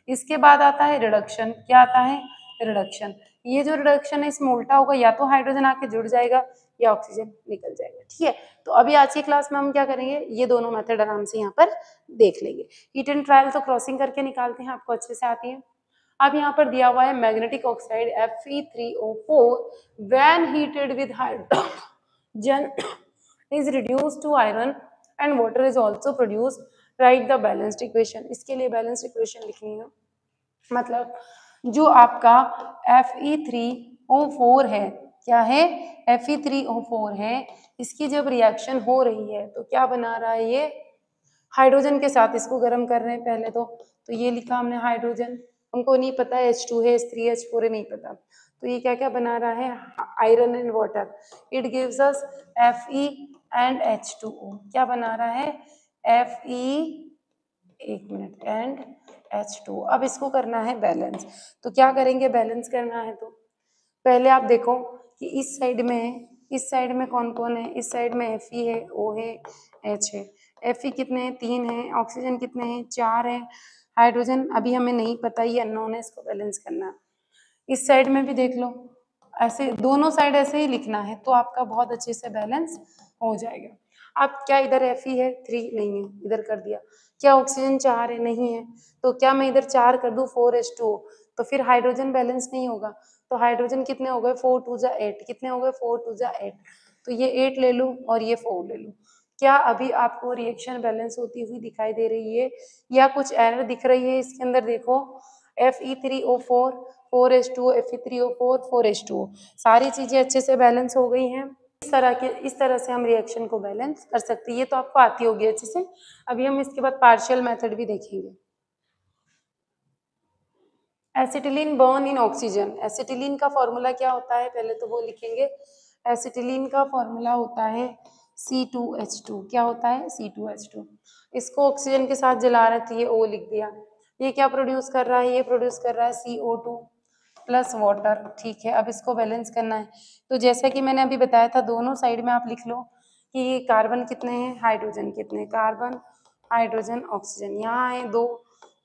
इसके बाद आता है रिडक्शन। क्या आता है? रिडक्शन। ये जो रिडक्शन है इसमें उल्टा होगा, या तो हाइड्रोजन आके जुड़ जाएगा या ऑक्सीजन निकल जाएगा, ठीक है। तो अभी आज की क्लास में हम क्या करेंगे? ये दोनों मेथड आराम से यहाँ पर देख लेंगे। हीट एंड ट्रायल तो क्रॉसिंग करके निकालते हैं, आपको अच्छे से आती है। अब यहाँ पर दिया हुआ है magnetic oxide Fe3O4 when heated with hydrogen is reduced to iron and water is also produced. Write the balanced equation. इसके लिए बैलेंस्ड इक्वेशन लिखनी है। मतलब जो आपका Fe3O4 है, क्या है? Fe3O4 है, इसकी जब रिएक्शन हो रही है तो क्या बना रहा है? ये हाइड्रोजन के साथ इसको गर्म कर रहे हैं पहले तो ये लिखा हमने हाइड्रोजन। हमको नहीं पता H2 है, H3 है, H4 है, नहीं पता। तो ये क्या क्या बना रहा है, iron and water, it gives us Fe and H2O, क्या बना रहा है, Fe, एक मिनट, एंड H2O। अब इसको करना है बैलेंस, तो क्या करेंगे, बैलेंस करना है तो पहले आप देखो कि इस साइड में है, इस साइड में कौन कौन है, इस साइड में Fe है, O है, H है। Fe कितने हैं, 3 है, ऑक्सीजन कितने हैं, 4 है, हाइड्रोजन अभी हमें नहीं पता, ये अननोन है, इसको बैलेंस करना है। इस साइड में भी देख लो, ऐसे दोनों साइड ऐसे ही लिखना है तो आपका बहुत अच्छे से बैलेंस हो जाएगा। अब क्या इधर Fe है, 3 नहीं है, इधर कर दिया, क्या ऑक्सीजन 4 है, नहीं है, तो क्या मैं इधर 4 कर दूं, 4H2O, तो फिर हाइड्रोजन बैलेंस नहीं होगा, तो हाइड्रोजन कितने हो गए, 4 2 जा 8, कितने हो गए, 4 2 जा 8, तो ये 8 ले लूं और ये 4 ले लूं। क्या अभी आपको रिएक्शन बैलेंस होती हुई दिखाई दे रही है या कुछ एरर दिख रही है इसके अंदर, देखो Fe3O4, 4H2O, Fe3O4, 4H2O, सारी चीजें अच्छे से बैलेंस हो गई हैं। इस तरह से हम रिएक्शन को बैलेंस कर सकते हैं, ये तो आपको आती होगी अच्छे से। अभी हम इसके बाद पार्शियल मेथड भी देखेंगे। एसिटिलीन बर्न इन ऑक्सीजन, एसिटिलीन का फॉर्मूला क्या होता है, पहले तो वो लिखेंगे। एसिटिलीन का फॉर्मूला होता है C2H2, क्या होता है, C2H2। इसको ऑक्सीजन के साथ जला रहे थे, ये O लिख दिया। ये क्या प्रोड्यूस कर रहा है, ये प्रोड्यूस कर रहा है CO2 प्लस वाटर, ठीक है। अब इसको बैलेंस करना है, तो जैसा कि मैंने अभी बताया था, दोनों साइड में आप लिख लो कि ये कार्बन कितने हैं, हाइड्रोजन कितने, कार्बन हाइड्रोजन ऑक्सीजन, यहाँ है 2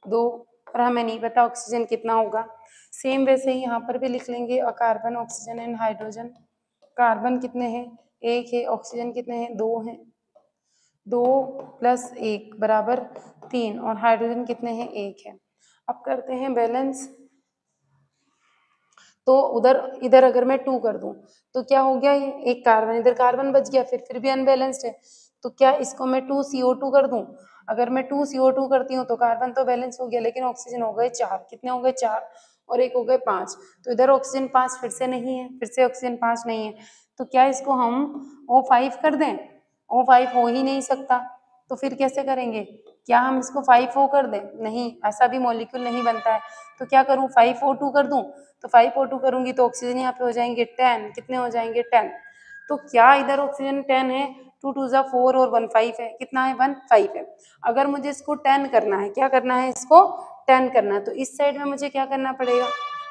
2, और हमें नहीं पता ऑक्सीजन कितना होगा। सेम वैसे ही यहाँ पर भी लिख लेंगे, और carbon oxygen and hydrogen, carbon कितने हैं, 1 है, ऑक्सीजन कितने हैं, 2 हैं, 2 + 1 बराबर 3, और हाइड्रोजन कितने हैं, 1 है। अब करते हैं बैलेंस, तो इधर अगर मैं 2 कर दूं तो क्या हो गया, ये एक कार्बन, इधर कार्बन बच गया, फिर भी अनबैलेंस्ड है, तो क्या इसको मैं 2 CO2 कर दूं, अगर मैं 2 CO2 करती हूँ तो कार्बन तो बैलेंस हो गया, लेकिन ऑक्सीजन हो गए 4, कितने हो गए, 4, और एक हो गए 5, तो इधर ऑक्सीजन 5 फिर से नहीं है, फिर से ऑक्सीजन 5 नहीं है, तो क्या इसको हम O5 कर दें, O5 हो ही नहीं सकता, तो फिर कैसे करेंगे, क्या हम इसको 5O कर दें, नहीं, ऐसा भी मॉलिक्यूल नहीं बनता है, तो क्या करूं, 5O2 कर दूं, तो 5O2 करूंगी तो ऑक्सीजन यहाँ पे हो जाएंगे 10, कितने हो जाएंगे, 10, तो क्या इधर ऑक्सीजन 10 है, 2 2 जा 4 और 1 5 है, कितना है, 1 5 है। अगर मुझे इसको 10 करना है, क्या करना है, इसको 10 करना है, तो इस साइड में मुझे क्या करना पड़ेगा,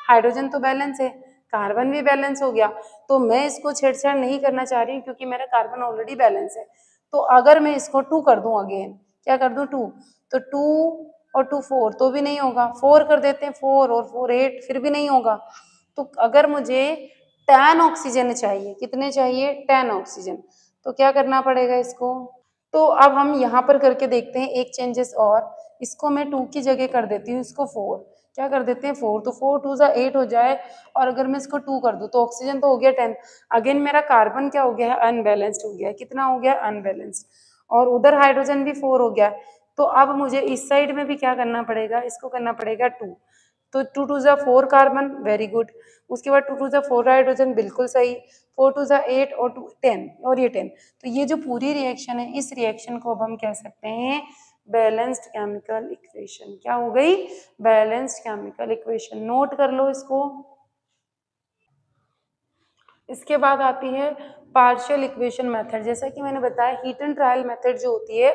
हाइड्रोजन तो बैलेंस है, कार्बन भी बैलेंस हो गया, तो मैं इसको छेड़छाड़ नहीं करना चाह रही हूँ क्योंकि मेरा कार्बन ऑलरेडी बैलेंस है। तो अगर मैं इसको 2 कर दूं, अगेन क्या कर दूं, 2, तो 2 और 2 4, तो भी नहीं होगा, 4 कर देते हैं, 4 और 4 8, फिर भी नहीं होगा। तो अगर मुझे 10 ऑक्सीजन चाहिए, कितने चाहिए, 10 ऑक्सीजन, तो क्या करना पड़ेगा इसको, तो अब हम यहाँ पर करके देखते हैं एक चेंजेस, और इसको मैं 2 की जगह कर देती हूँ, इसको 4, क्या कर देते हैं, 4, तो 4 2 जा 8 हो जाए, और अगर मैं इसको 2 कर दूँ तो ऑक्सीजन तो हो गया 10, अगेन मेरा कार्बन क्या हो गया है, अनबैलेंस्ड हो गया है, कितना हो गया, अनबैलेंस्ड, और उधर हाइड्रोजन भी 4 हो गया है, तो अब मुझे इस साइड में भी क्या करना पड़ेगा, इसको करना पड़ेगा 2, तो 2 2 जा 4 कार्बन, वेरी गुड, उसके बाद 2 2 जा 4 हाइड्रोजन, बिल्कुल सही, 4 2 जा 8 और 2 10, और ये 10, तो ये जो पूरी रिएक्शन है, इस रिएक्शन को अब हम कह सकते हैं बैलेंस्ड केमिकल इक्वेशन, क्या हो गई, बैलेंस्ड केमिकल इक्वेशन, नोट कर लो इसको। इसके बाद आती है पार्शियल इक्वेशन मेथड, जैसा कि मैंने बताया हीट एंड ट्रायल मेथड जो होती है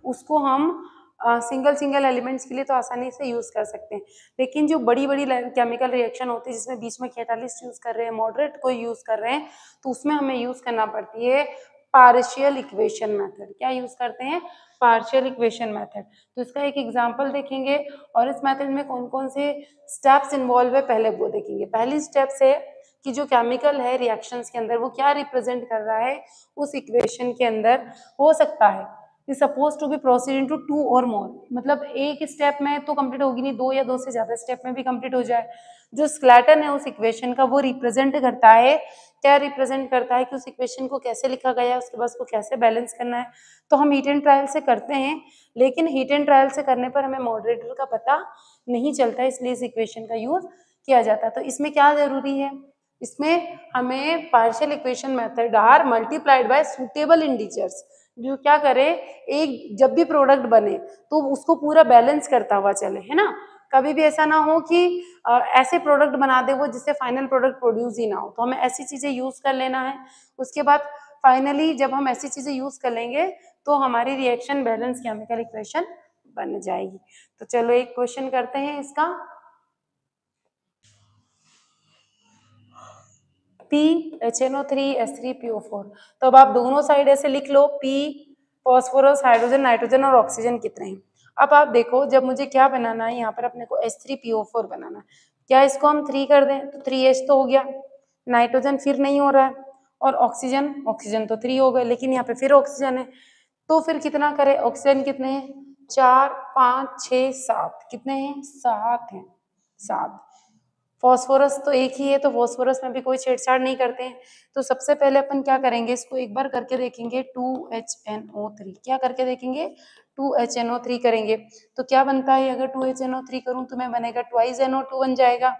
उसको हम सिंगल एलिमेंट्स के लिए तो आसानी से यूज कर सकते हैं, लेकिन जो बड़ी बड़ी केमिकल रिएक्शन होती है जिसमें बीच में कैटालिस्ट यूज कर रहे हैं, मॉडरेट को यूज कर रहे हैं, तो उसमें हमें यूज करना पड़ती है पार्शियल इक्वेशन मेथड, क्या यूज करते हैं, पार्शियल इक्वेशन मेथड। तो इसका एक एग्जांपल देखेंगे, और इस मेथड में कौन कौन से स्टेप्स इन्वॉल्व है पहले वो देखेंगे। पहली स्टेप से कि जो केमिकल है रिएक्शंस के अंदर वो क्या रिप्रेजेंट कर रहा है उस इक्वेशन के अंदर, हो सकता है is suppose to be proceed into 2 और मोर, मतलब एक स्टेप में तो कंप्लीट होगी नहीं, 2 या 2 से ज्यादा स्टेप में भी कंप्लीट हो जाए। जो स्केलेटन है उस इक्वेशन का वो रिप्रेजेंट करता है, क्या रिप्रेजेंट करता है कि उस इक्वेशन को कैसे लिखा गया है, उसके बाद उसको कैसे बैलेंस करना है। तो हम हीट एंड ट्रायल से करते हैं, लेकिन हीट एंड ट्रायल से करने पर हमें मॉडरेटर का पता नहीं चलता, इसलिए इस इक्वेशन का यूज किया जाता है। तो इसमें क्या जरूरी है, इसमें हमें partial equation method are multiplied by suitable integers, जो क्या करे, एक जब भी प्रोडक्ट बने तो उसको पूरा बैलेंस करता हुआ चले, है ना। कभी भी ऐसा ना हो कि ऐसे प्रोडक्ट बना दे वो जिससे फाइनल प्रोडक्ट प्रोड्यूस ही ना हो। तो हमें ऐसी चीजें यूज कर लेना है। उसके बाद फाइनली जब हम ऐसी चीजें यूज कर लेंगे तो हमारी रिएक्शन बैलेंस केमिकल इक्वेशन बन जाएगी। तो चलो एक क्वेश्चन करते हैं इसका। PHNO3 H3PO4। तो अब आप दोनों साइड ऐसे लिख लो, P फॉस्फोरस, हाइड्रोजन, नाइट्रोजन और ऑक्सीजन कितने हैं। अब आप देखो जब मुझे क्या बनाना है, यहाँ पर अपने को H3PO4 बनाना है। क्या इसको हम 3 कर दें तो 3H तो हो गया, नाइट्रोजन फिर नहीं हो रहा है, और ऑक्सीजन, ऑक्सीजन तो 3 हो गए, लेकिन यहाँ पे फिर ऑक्सीजन है। तो फिर कितना करें, ऑक्सीजन कितने हैं, 4 5 6 7, कितने हैं, 7 हैं, 7। फॉस्फोरस तो एक ही है, तो फॉस्फोरस में भी कोई छेड़छाड़ नहीं करते हैं। तो सबसे पहले अपन क्या करेंगे, इसको एक बार करके देखेंगे, 2HNO3, क्या करके देखेंगे, 2HNO3 करेंगे। तो क्या बनता है, अगर 2HNO3 करूं तो मैं बनेगा 2NO2 बन जाएगा,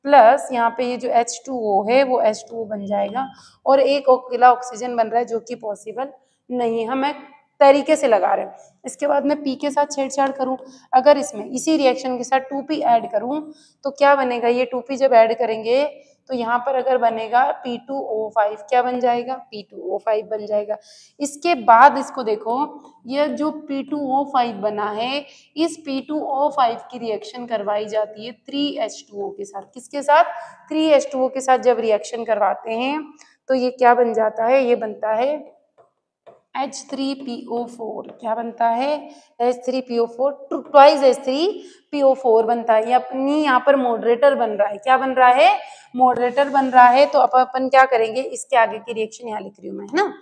प्लस यहाँ पे ये जो H2O है वो H2O बन जाएगा, और एक अकेला ऑक्सीजन बन रहा है जो कि पॉसिबल नहीं है, हमें तरीके से लगा रहे हैं। इसके बाद मैं P के साथ छेड़छाड़ करूं, अगर इसमें इसी रिएक्शन के साथ 2P ऐड करूं तो क्या बनेगा, ये 2P जब ऐड करेंगे तो यहाँ पर अगर बनेगा P2O5, क्या बन जाएगा, P2O5 बन जाएगा। इसके बाद इसको देखो, ये जो P2O5 बना है, इस P2O5 की रिएक्शन करवाई जाती है 3H2O के साथ। किसके साथ, 3H2O के साथ जब रिएक्शन करवाते हैं तो ये क्या बन जाता है, ये बनता है H3PO4। क्या बनता है, H3PO4, ट्वाइस H3PO4 बनता है। ये अपनी यहाँ पर मॉडरेटर बन रहा है, क्या बन रहा है, मॉडरेटर बन रहा है। तो अब अपन क्या करेंगे, इसके आगे की रिएक्शन यहाँ लिख रही हूँ मैं, है ना।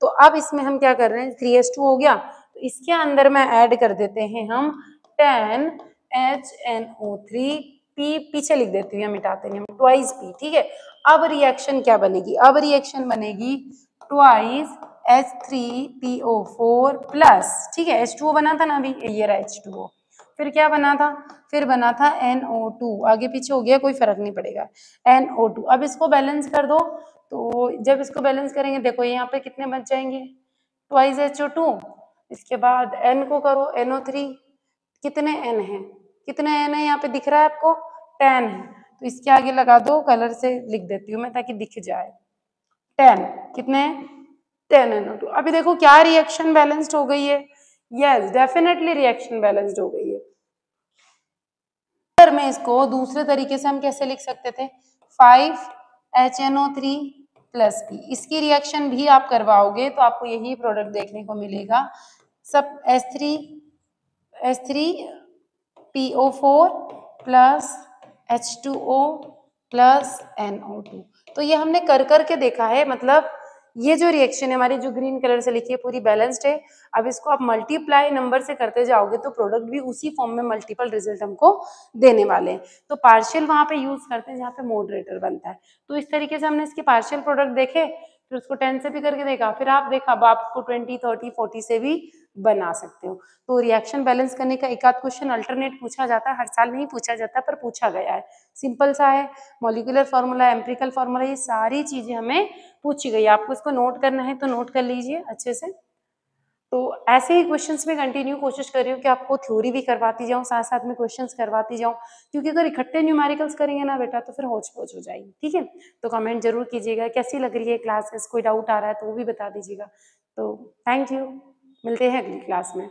तो अब इसमें हम क्या कर रहे हैं, 3H2 हो गया, तो इसके अंदर में ऐड कर देते हैं हम 10HNO3, P पीछे लिख देती हूँ, मिटाते हैं हम, ट्वाइस P, ठीक है। अब रिएक्शन क्या बनेगी, अब रिएक्शन बनेगी ट्वाइस H3PO4 प्लस, ठीक है, H2O बना था ना अभी, ये रहा H2O, फिर क्या बना था, फिर बना था NO2, आगे पीछे हो गया कोई फर्क नहीं पड़ेगा, NO2। अब इसको बैलेंस कर दो, तो जब इसको बैलेंस करेंगे देखो यहाँ पे कितने बच जाएंगे, ट्वाइस HO2, इसके बाद N को करो, NO3, कितने N है, कितने N है यहाँ पे दिख रहा है आपको, 10 है, तो इसके आगे लगा दो, कलर से लिख देती हूँ मैं ताकि दिख जाए, 10, कितने, 10NO2। अभी देखो क्या रिएक्शन बैलेंस्ड हो गई है, यस डेफिनेटली रिएक्शन बैलेंस्ड हो गई है। अगर मैं इसको दूसरे तरीके से हम कैसे लिख सकते थे, 5HNO3 प्लस P, इसकी रिएक्शन भी आप करवाओगे तो आपको यही प्रोडक्ट देखने को मिलेगा, सब H3PO4 plus H2O plus NO2। तो ये हमने कर करके देखा है, मतलब ये जो रिएक्शन है हमारी, जो ग्रीन कलर से लिखी है, पूरी बैलेंस्ड है। अब इसको आप मल्टीप्लाई नंबर से करते जाओगे तो प्रोडक्ट भी उसी फॉर्म में मल्टीपल रिजल्ट हमको देने वाले हैं। तो पार्शियल वहां पे यूज करते हैं जहाँ पे मॉडरेटर बनता है। तो इस तरीके से हमने इसके पार्शियल प्रोडक्ट देखे, फिर उसको 10 से भी करके देखा, फिर आप देखा अब आप उसको 20 30 40 से भी बना सकते हो। तो रिएक्शन बैलेंस करने का एक आध क्वेश्चन अल्टरनेट पूछा जाता है, हर साल नहीं पूछा जाता पर पूछा गया है, सिंपल सा है, मॉलिक्यूलर फार्मूला, एम्पिरिकल फार्मूला, ये सारी चीजें हमें पूछी गई। आपको इसको नोट करना है तो नोट कर लीजिए अच्छे से। तो ऐसे ही क्वेश्चंस में कंटिन्यू कोशिश कर रही हूँ कि आपको थ्योरी भी करवाती जाऊँ, साथ साथ में क्वेश्चंस करवाती जाऊँ, क्योंकि अगर इकट्ठे न्यूमेरिकल्स करेंगे ना बेटा तो फिर होच पोच हो जाएगी, ठीक है। तो कमेंट जरूर कीजिएगा कैसी लग रही है क्लासेस, कोई डाउट आ रहा है तो वो भी बता दीजिएगा। तो थैंक यू, मिलते हैं अगली क्लास में।